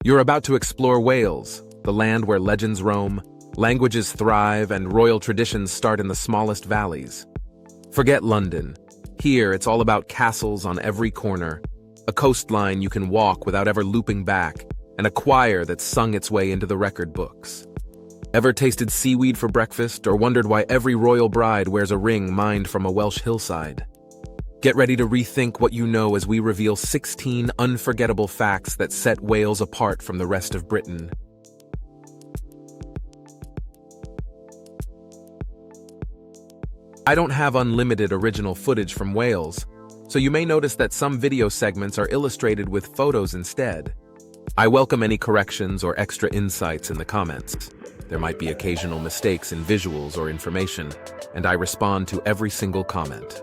You're about to explore Wales, the land where legends roam, languages thrive, and royal traditions start in the smallest valleys. Forget London. Here, it's all about castles on every corner, a coastline you can walk without ever looping back, and a choir that's sung its way into the record books. Ever tasted seaweed for breakfast or wondered why every royal bride wears a ring mined from a Welsh hillside? Get ready to rethink what you know as we reveal 16 unforgettable facts that set Wales apart from the rest of Britain. I don't have unlimited original footage from Wales, so you may notice that some video segments are illustrated with photos instead. I welcome any corrections or extra insights in the comments. There might be occasional mistakes in visuals or information, and I respond to every single comment.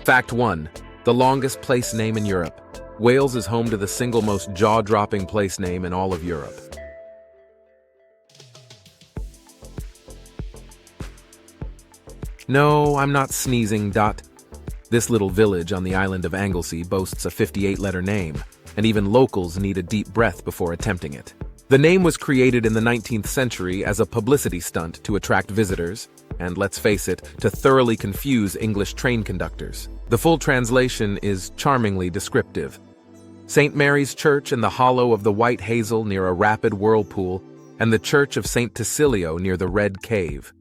Fact 1. The longest place name in Europe. Wales is home to the single most jaw-dropping place name in all of Europe. No, I'm not sneezing. This little village on the island of Anglesey boasts a 58-letter name, and even locals need a deep breath before attempting it. The name was created in the 19th century as a publicity stunt to attract visitors, and let's face it, to thoroughly confuse English train conductors. The full translation is charmingly descriptive. St. Mary's Church in the hollow of the White Hazel near a rapid whirlpool, and the Church of St. Tacilio near the Red Cave.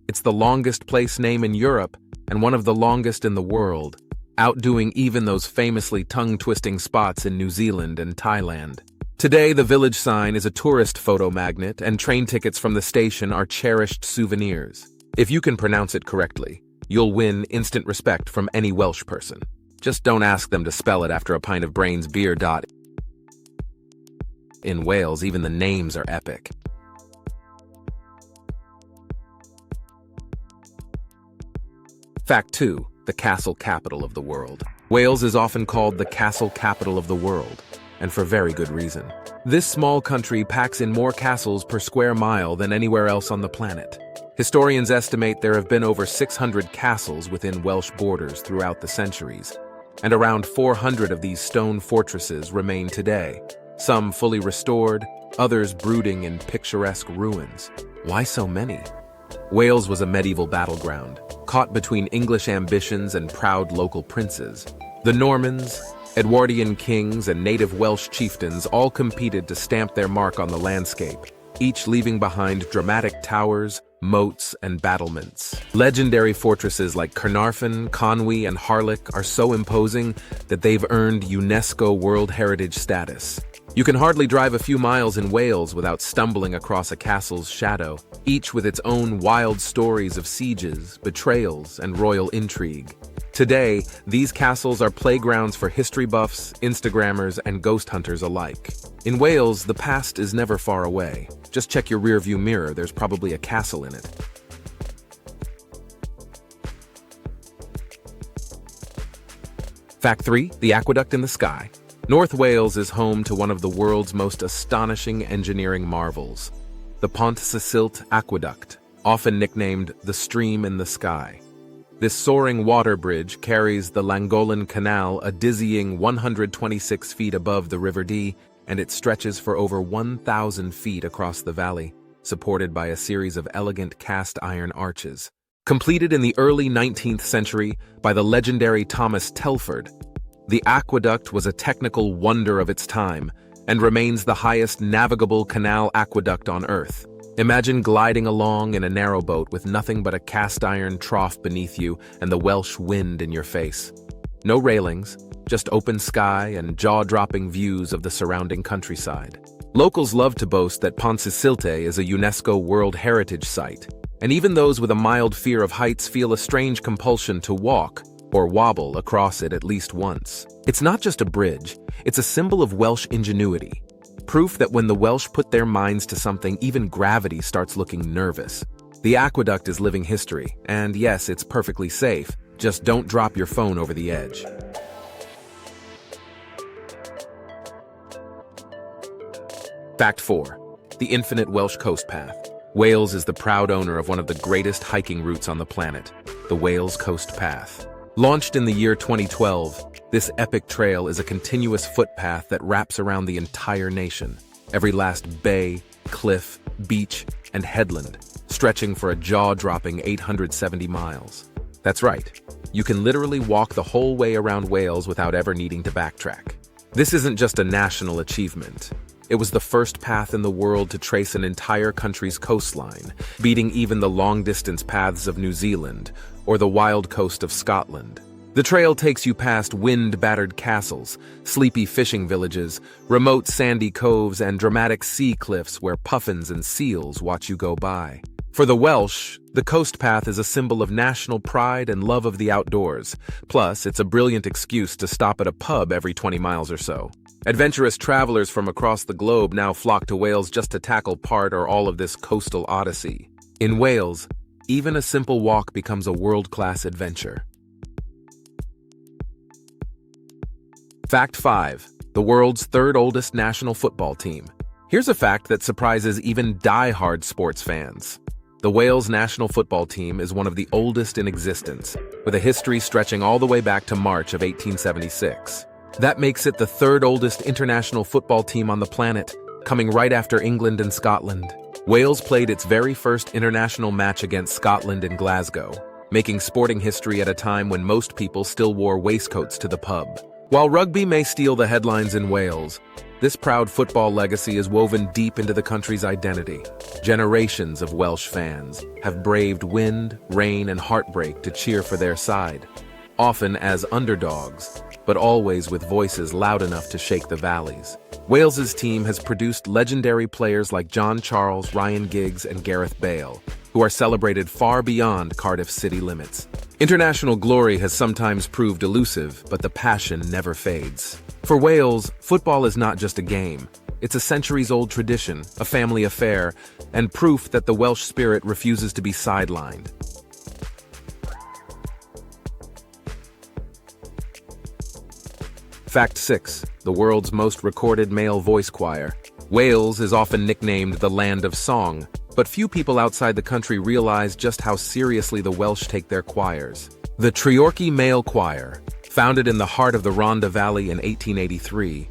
It's the longest place name in Europe, and one of the longest in the world, outdoing even those famously tongue-twisting spots in New Zealand and Thailand. Today, the village sign is a tourist photo magnet, and train tickets from the station are cherished souvenirs. If you can pronounce it correctly, you'll win instant respect from any Welsh person. Just don't ask them to spell it after a pint of Brains beer. In Wales, even the names are epic. Fact 2. The castle capital of the world. Wales is often called the castle capital of the world, and for very good reason. This small country packs in more castles per square mile than anywhere else on the planet. Historians estimate there have been over 600 castles within Welsh borders throughout the centuries, and around 400 of these stone fortresses remain today, some fully restored, others brooding in picturesque ruins. Why so many? Wales was a medieval battleground, caught between English ambitions and proud local princes. The Normans, Edwardian kings, and native Welsh chieftains all competed to stamp their mark on the landscape, each leaving behind dramatic towers, moats, and battlements. Legendary fortresses like Caernarfon, Conwy, and Harlech are so imposing that they've earned UNESCO World Heritage status. You can hardly drive a few miles in Wales without stumbling across a castle's shadow, each with its own wild stories of sieges, betrayals, and royal intrigue. Today, these castles are playgrounds for history buffs, Instagrammers, and ghost hunters alike. In Wales, the past is never far away. Just check your rearview mirror, there's probably a castle in it. Fact 3. The aqueduct in the sky. North Wales is home to one of the world's most astonishing engineering marvels, the Pont Sylt Aqueduct, often nicknamed the Stream in the Sky. This soaring water bridge carries the Llangollen Canal a dizzying 126 feet above the River Dee, and it stretches for over 1,000 feet across the valley, supported by a series of elegant cast-iron arches. Completed in the early 19th century by the legendary Thomas Telford, the aqueduct was a technical wonder of its time and remains the highest navigable canal aqueduct on Earth. Imagine gliding along in a narrow boat with nothing but a cast-iron trough beneath you and the Welsh wind in your face. No railings, just open sky and jaw-dropping views of the surrounding countryside. Locals love to boast that Pont Sylt is a UNESCO World Heritage Site, and even those with a mild fear of heights feel a strange compulsion to walk or wobble across it at least once. It's not just a bridge, it's a symbol of Welsh ingenuity. Proof that when the Welsh put their minds to something, even gravity starts looking nervous. The aqueduct is living history, and yes, it's perfectly safe. Just don't drop your phone over the edge. Fact 4. The Infinite Welsh Coast Path. Wales is the proud owner of one of the greatest hiking routes on the planet, the Wales Coast Path. Launched in the year 2012, this epic trail is a continuous footpath that wraps around the entire nation. Every last bay, cliff, beach, and headland, stretching for a jaw-dropping 870 miles. That's right, you can literally walk the whole way around Wales without ever needing to backtrack. This isn't just a national achievement. It was the first path in the world to trace an entire country's coastline, beating even the long-distance paths of New Zealand or the wild coast of Scotland. The trail takes you past wind-battered castles, sleepy fishing villages, remote sandy coves, and dramatic sea cliffs where puffins and seals watch you go by. For the Welsh, the coast path is a symbol of national pride and love of the outdoors. Plus, it's a brilliant excuse to stop at a pub every 20 miles or so. Adventurous travelers from across the globe now flock to Wales just to tackle part or all of this coastal odyssey. In Wales, even a simple walk becomes a world-class adventure. Fact 5. The world's third oldest national football team. Here's a fact that surprises even die-hard sports fans. The Wales national football team is one of the oldest in existence, with a history stretching all the way back to March of 1876. That makes it the third oldest international football team on the planet, coming right after England and Scotland. Wales played its very first international match against Scotland in Glasgow, making sporting history at a time when most people still wore waistcoats to the pub. While rugby may steal the headlines in Wales, this proud football legacy is woven deep into the country's identity. Generations of Welsh fans have braved wind, rain, and heartbreak to cheer for their side, often as underdogs, but always with voices loud enough to shake the valleys. Wales's team has produced legendary players like John Charles, Ryan Giggs, and Gareth Bale, who are celebrated far beyond Cardiff's city limits. International glory has sometimes proved elusive, but the passion never fades. For Wales, football is not just a game. It's a centuries-old tradition, a family affair, and proof that the Welsh spirit refuses to be sidelined. Fact 6. The world's most recorded male voice choir. Wales is often nicknamed the Land of Song, but few people outside the country realize just how seriously the Welsh take their choirs. The Treorchy Male Choir, founded in the heart of the Rhondda Valley in 1883,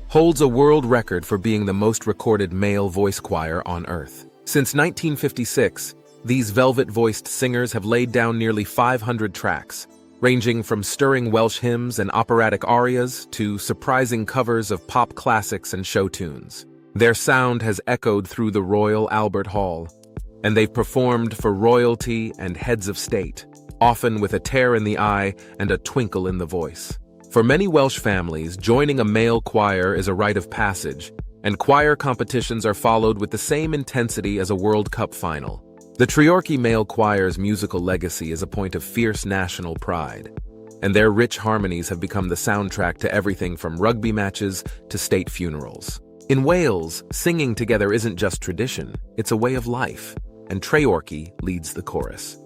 holds a world record for being the most recorded male voice choir on Earth. Since 1956, these velvet-voiced singers have laid down nearly 500 tracks, ranging from stirring Welsh hymns and operatic arias to surprising covers of pop classics and show tunes. Their sound has echoed through the Royal Albert Hall, and they've performed for royalty and heads of state, often with a tear in the eye and a twinkle in the voice. For many Welsh families, joining a male choir is a rite of passage, and choir competitions are followed with the same intensity as a World Cup final. The Treorchy Male Choir's musical legacy is a point of fierce national pride, and their rich harmonies have become the soundtrack to everything from rugby matches to state funerals. In Wales, singing together isn't just tradition, it's a way of life, and Treorchy leads the chorus.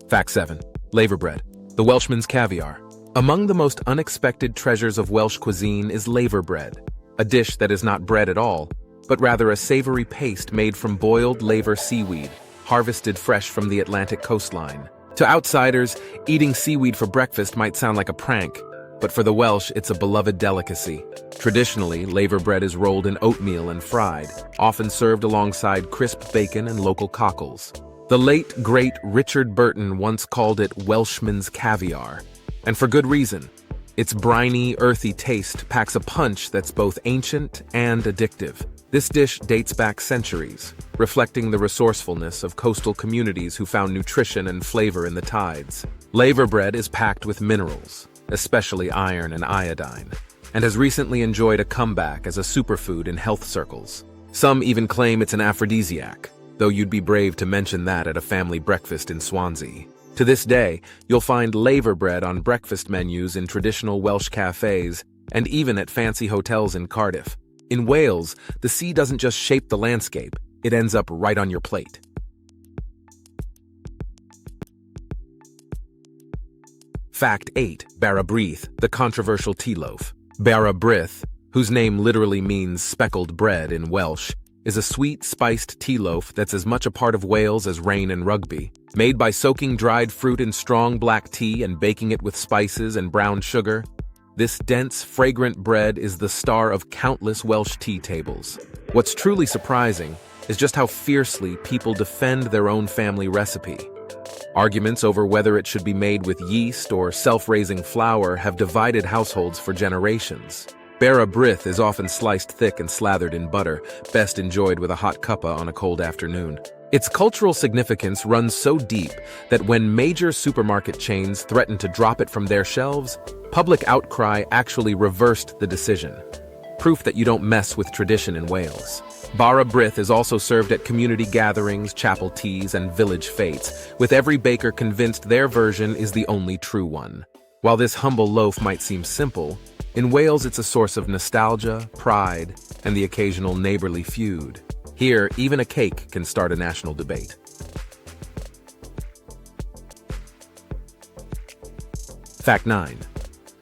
Fact 7. Laverbread, the Welshman's caviar. Among the most unexpected treasures of Welsh cuisine is laverbread, a dish that is not bread at all, but rather a savory paste made from boiled laver seaweed, harvested fresh from the Atlantic coastline. To outsiders, eating seaweed for breakfast might sound like a prank, but for the Welsh, it's a beloved delicacy. Traditionally, laverbread is rolled in oatmeal and fried, often served alongside crisp bacon and local cockles. The late, great Richard Burton once called it Welshman's caviar, and for good reason. Its briny, earthy taste packs a punch that's both ancient and addictive. This dish dates back centuries, reflecting the resourcefulness of coastal communities who found nutrition and flavor in the tides. Laverbread is packed with minerals, especially iron and iodine, and has recently enjoyed a comeback as a superfood in health circles. Some even claim it's an aphrodisiac, though you'd be brave to mention that at a family breakfast in Swansea. To this day, you'll find laverbread on breakfast menus in traditional Welsh cafes and even at fancy hotels in Cardiff. In Wales, the sea doesn't just shape the landscape, it ends up right on your plate. Fact 8. Bara, Brith, the controversial tea loaf. Bara, Brith, whose name literally means speckled bread in Welsh, is a sweet, spiced tea loaf that's as much a part of Wales as rain and rugby. Made by soaking dried fruit in strong black tea and baking it with spices and brown sugar, this dense, fragrant bread is the star of countless Welsh tea tables. What's truly surprising is just how fiercely people defend their own family recipe. Arguments over whether it should be made with yeast or self-raising flour have divided households for generations. Bara Brith is often sliced thick and slathered in butter, best enjoyed with a hot cuppa on a cold afternoon. Its cultural significance runs so deep that when major supermarket chains threatened to drop it from their shelves, public outcry actually reversed the decision. Proof that you don't mess with tradition in Wales. Bara Brith is also served at community gatherings, chapel teas, and village fetes, with every baker convinced their version is the only true one. While this humble loaf might seem simple, in Wales it's a source of nostalgia, pride, and the occasional neighborly feud. Here, even a cake can start a national debate. Fact 9.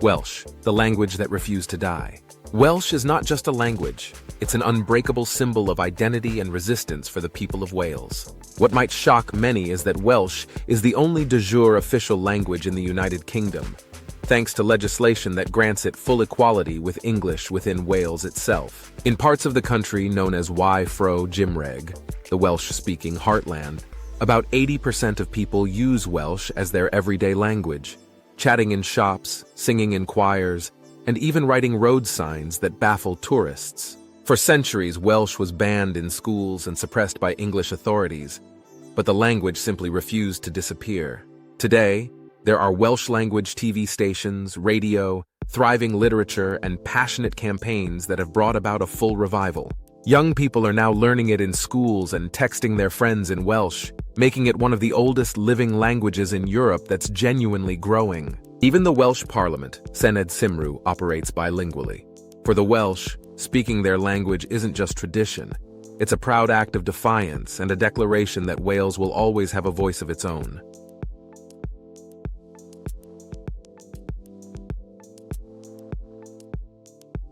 Welsh, the language that refused to die. Welsh is not just a language, it's an unbreakable symbol of identity and resistance for the people of Wales. What might shock many is that Welsh is the only de jure official language in the United Kingdom, thanks to legislation that grants it full equality with English within Wales itself. In parts of the country known as Fro Gymreg, the Welsh-speaking heartland, about 80% of people use Welsh as their everyday language, chatting in shops, singing in choirs, and even writing road signs that baffle tourists. For centuries, Welsh was banned in schools and suppressed by English authorities, but the language simply refused to disappear. Today, there are Welsh-language TV stations, radio, thriving literature, and passionate campaigns that have brought about a full revival. Young people are now learning it in schools and texting their friends in Welsh, making it one of the oldest living languages in Europe that's genuinely growing. Even the Welsh Parliament, Senedd Cymru, operates bilingually. For the Welsh, speaking their language isn't just tradition. It's a proud act of defiance and a declaration that Wales will always have a voice of its own.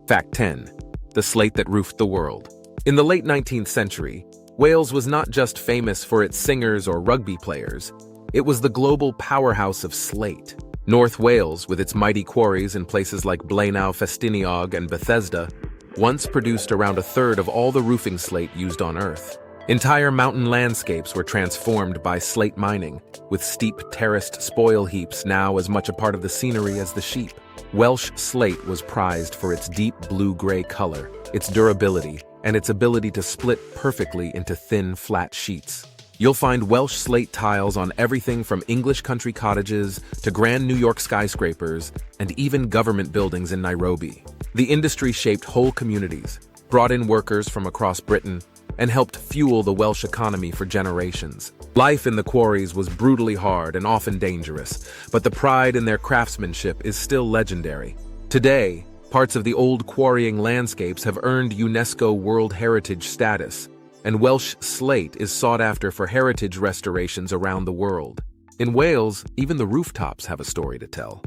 Fact 10. The slate that roofed the world. In the late 19th century, Wales was not just famous for its singers or rugby players, it was the global powerhouse of slate. North Wales, with its mighty quarries in places like Blaenau Festiniog and Bethesda, once produced around a third of all the roofing slate used on Earth. Entire mountain landscapes were transformed by slate mining, with steep terraced spoil heaps now as much a part of the scenery as the sheep. Welsh slate was prized for its deep blue-gray color, its durability, and its ability to split perfectly into thin, flat sheets. You'll find Welsh slate tiles on everything from English country cottages to grand New York skyscrapers and even government buildings in Nairobi. The industry shaped whole communities, brought in workers from across Britain, and helped fuel the Welsh economy for generations. Life in the quarries was brutally hard and often dangerous, but the pride in their craftsmanship is still legendary. Today, parts of the old quarrying landscapes have earned UNESCO World Heritage status, and Welsh slate is sought after for heritage restorations around the world. In Wales, even the rooftops have a story to tell.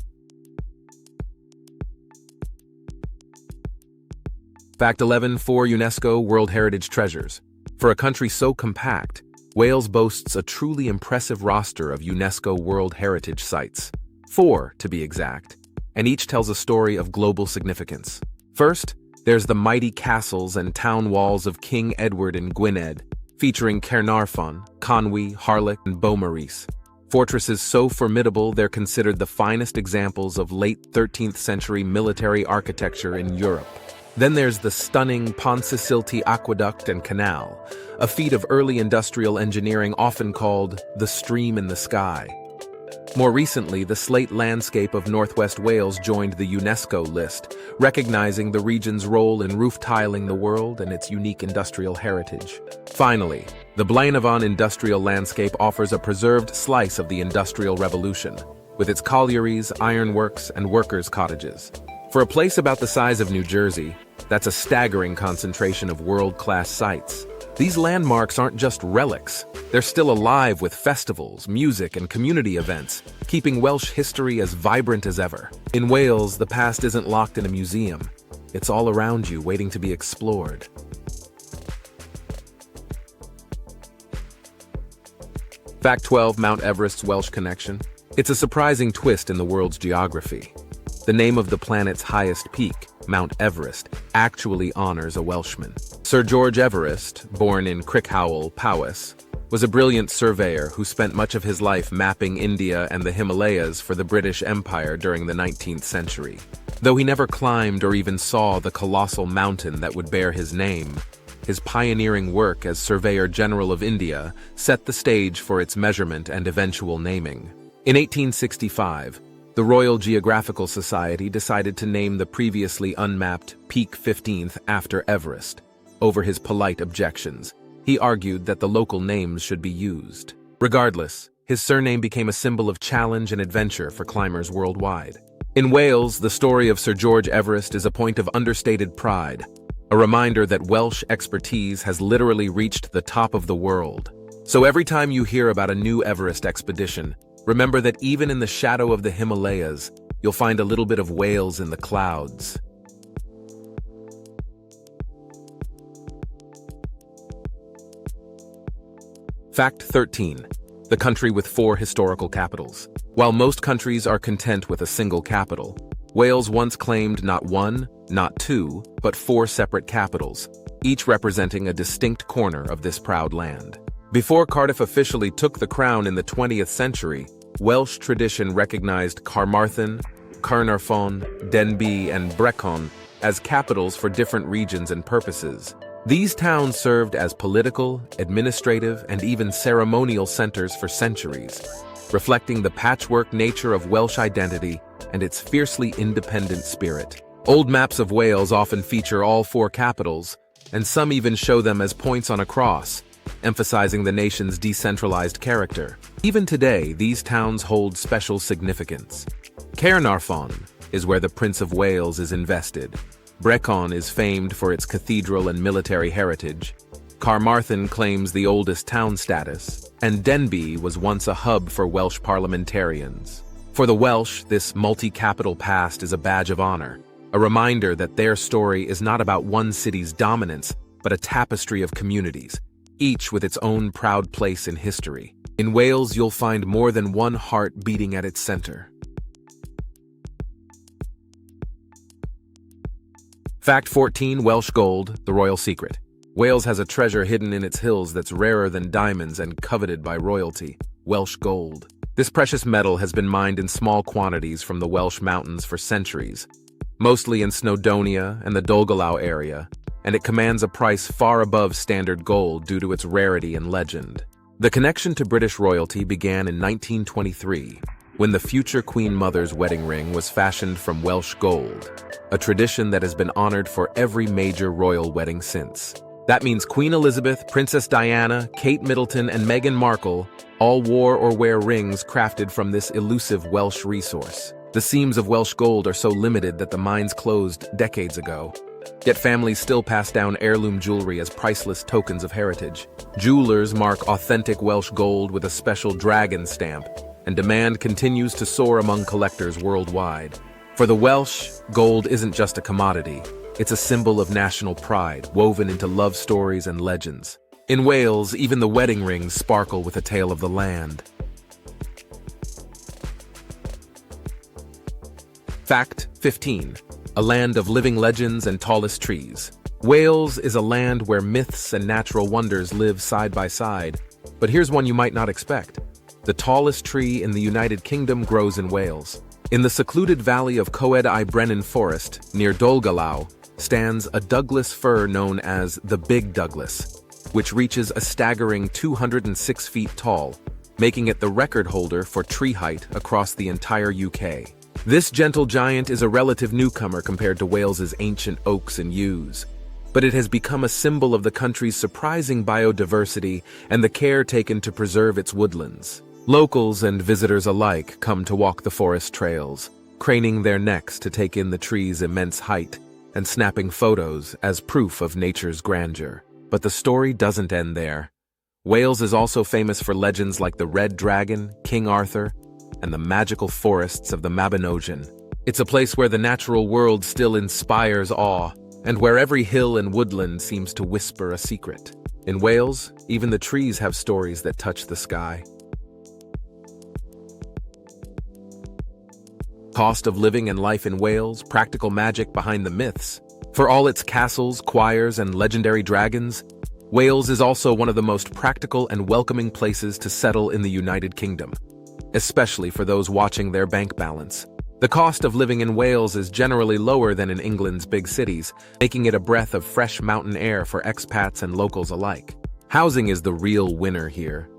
Fact 11. 4 UNESCO World Heritage Treasures. For a country so compact, Wales boasts a truly impressive roster of UNESCO World Heritage sites. 4, to be exact, and each tells a story of global significance. First, there's the mighty castles and town walls of King Edward in Gwynedd, featuring Caernarfon, Conwy, Harlech, and Beaumaris. Fortresses so formidable they're considered the finest examples of late 13th century military architecture in Europe. Then there's the stunning Pontsisilti Aqueduct and Canal, a feat of early industrial engineering often called the stream in the sky. More recently, the slate landscape of northwest Wales joined the UNESCO list, recognizing the region's role in roof tiling the world and its unique industrial heritage. Finally, the Blaenavon industrial landscape offers a preserved slice of the Industrial Revolution, with its collieries, ironworks, and workers' cottages. For a place about the size of New Jersey, that's a staggering concentration of world-class sites. These landmarks aren't just relics, they're still alive with festivals, music, and community events, keeping Welsh history as vibrant as ever. In Wales, the past isn't locked in a museum. It's all around you, waiting to be explored. Fact 12, Mount Everest's Welsh connection. It's a surprising twist in the world's geography. The name of the planet's highest peak, Mount Everest, actually honors a Welshman. Sir George Everest, born in Crickhowell, Powys, was a brilliant surveyor who spent much of his life mapping India and the Himalayas for the British Empire during the 19th century. Though he never climbed or even saw the colossal mountain that would bear his name, his pioneering work as Surveyor General of India set the stage for its measurement and eventual naming. In 1865, the Royal Geographical Society decided to name the previously unmapped Peak 15th after Everest. Over his polite objections, he argued that the local names should be used. Regardless, his surname became a symbol of challenge and adventure for climbers worldwide. In Wales, the story of Sir George Everest is a point of understated pride, a reminder that Welsh expertise has literally reached the top of the world. So every time you hear about a new Everest expedition, remember that even in the shadow of the Himalayas, you'll find a little bit of Wales in the clouds. Fact 13. The country with 4 historical capitals. While most countries are content with a single capital, Wales once claimed not 1, not 2, but 4 separate capitals, each representing a distinct corner of this proud land. Before Cardiff officially took the crown in the 20th century, Welsh tradition recognized Carmarthen, Caernarfon, Denbigh, and Brecon as capitals for different regions and purposes. These towns served as political, administrative, and even ceremonial centers for centuries, reflecting the patchwork nature of Welsh identity and its fiercely independent spirit. Old maps of Wales often feature all 4 capitals, and some even show them as points on a cross, emphasizing the nation's decentralized character. Even today, these towns hold special significance. Caernarfon is where the Prince of Wales is invested. Brecon is famed for its cathedral and military heritage. Carmarthen claims the oldest town status, and Denbigh was once a hub for Welsh parliamentarians. For the Welsh, this multi-capital past is a badge of honor, a reminder that their story is not about one city's dominance, but a tapestry of communities, each with its own proud place in history. In Wales, you'll find more than one heart beating at its center. Fact 14, Welsh gold, the royal secret. Wales has a treasure hidden in its hills that's rarer than diamonds and coveted by royalty, Welsh gold. This precious metal has been mined in small quantities from the Welsh mountains for centuries, mostly in Snowdonia and the Dolgellau area, and it commands a price far above standard gold due to its rarity and legend. The connection to British royalty began in 1923, when the future Queen Mother's wedding ring was fashioned from Welsh gold, a tradition that has been honored for every major royal wedding since. That means Queen Elizabeth, Princess Diana, Kate Middleton, and Meghan Markle all wore or wear rings crafted from this elusive Welsh resource. The seams of Welsh gold are so limited that the mines closed decades ago. Yet families still pass down heirloom jewelry as priceless tokens of heritage. Jewelers mark authentic Welsh gold with a special dragon stamp, and demand continues to soar among collectors worldwide. For the Welsh, gold isn't just a commodity. It's a symbol of national pride, woven into love stories and legends. In Wales, even the wedding rings sparkle with a tale of the land. Fact 15. A land of living legends and tallest trees. Wales is a land where myths and natural wonders live side by side. But here's one you might not expect. The tallest tree in the United Kingdom grows in Wales. In the secluded valley of Coed I Brenin Forest, near Dolgellau, stands a Douglas fir known as the Big Douglas, which reaches a staggering 206 feet tall, making it the record holder for tree height across the entire UK. This gentle giant is a relative newcomer compared to Wales's ancient oaks and yews, but it has become a symbol of the country's surprising biodiversity and the care taken to preserve its woodlands. Locals and visitors alike come to walk the forest trails, craning their necks to take in the tree's immense height and snapping photos as proof of nature's grandeur. But the story doesn't end there. Wales is also famous for legends like the Red Dragon, King Arthur, and the magical forests of the Mabinogion. It's a place where the natural world still inspires awe, and where every hill and woodland seems to whisper a secret. In Wales, even the trees have stories that touch the sky. Cost of living and life in Wales, practical magic behind the myths. For all its castles, choirs, and legendary dragons, Wales is also one of the most practical and welcoming places to settle in the United Kingdom, especially for those watching their bank balance. The cost of living in Wales is generally lower than in England's big cities, making it a breath of fresh mountain air for expats and locals alike. Housing is the real winner here.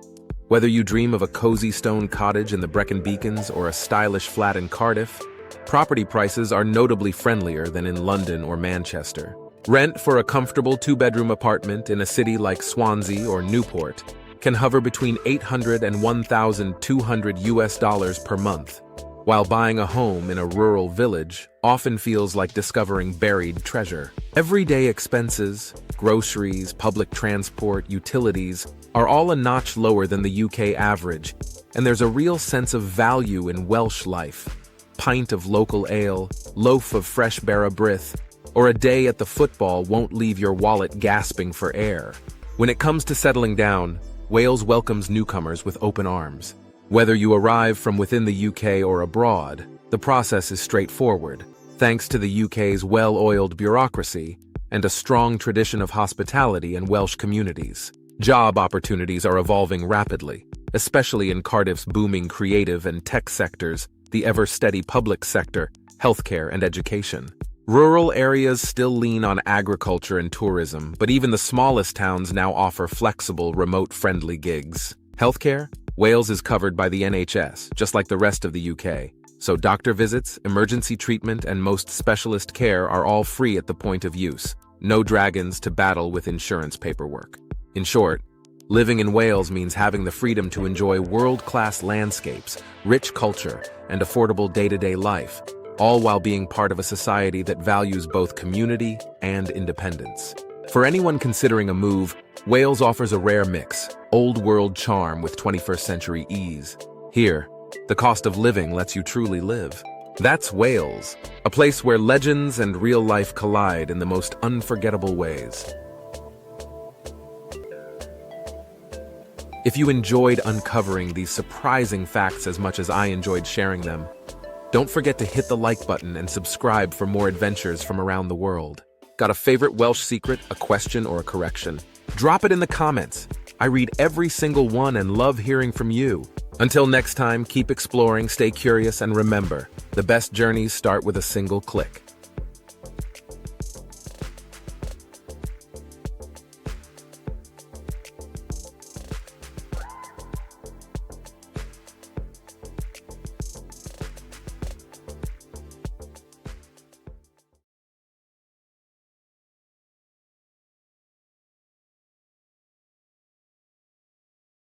Whether you dream of a cozy stone cottage in the Brecon Beacons or a stylish flat in Cardiff, property prices are notably friendlier than in London or Manchester. Rent for a comfortable two-bedroom apartment in a city like Swansea or Newport can hover between $800 and $1,200 per month, while buying a home in a rural village often feels like discovering buried treasure. Everyday expenses, groceries, public transport, utilities, are all a notch lower than the UK average, and there's a real sense of value in Welsh life. Pint of local ale, loaf of fresh Bara Brith, or a day at the football won't leave your wallet gasping for air. When it comes to settling down, Wales welcomes newcomers with open arms. Whether you arrive from within the UK or abroad, the process is straightforward, thanks to the UK's well-oiled bureaucracy and a strong tradition of hospitality in Welsh communities. Job opportunities are evolving rapidly, especially in Cardiff's booming creative and tech sectors, the ever-steady public sector, healthcare, and education. Rural areas still lean on agriculture and tourism, but even the smallest towns now offer flexible, remote-friendly gigs. Healthcare? Wales is covered by the NHS, just like the rest of the UK, so doctor visits, emergency treatment, and most specialist care are all free at the point of use. No dragons to battle with insurance paperwork. In short, living in Wales means having the freedom to enjoy world-class landscapes, rich culture, and affordable day-to-day life, all while being part of a society that values both community and independence. For anyone considering a move, Wales offers a rare mix, old-world charm with 21st century ease. Here, the cost of living lets you truly live. That's Wales, a place where legends and real life collide in the most unforgettable ways. If you enjoyed uncovering these surprising facts as much as I enjoyed sharing them, don't forget to hit the like button and subscribe for more adventures from around the world. Got a favorite Welsh secret, a question, or a correction? Drop it in the comments. I read every single one and love hearing from you. Until next time, keep exploring, stay curious, and remember, the best journeys start with a single click.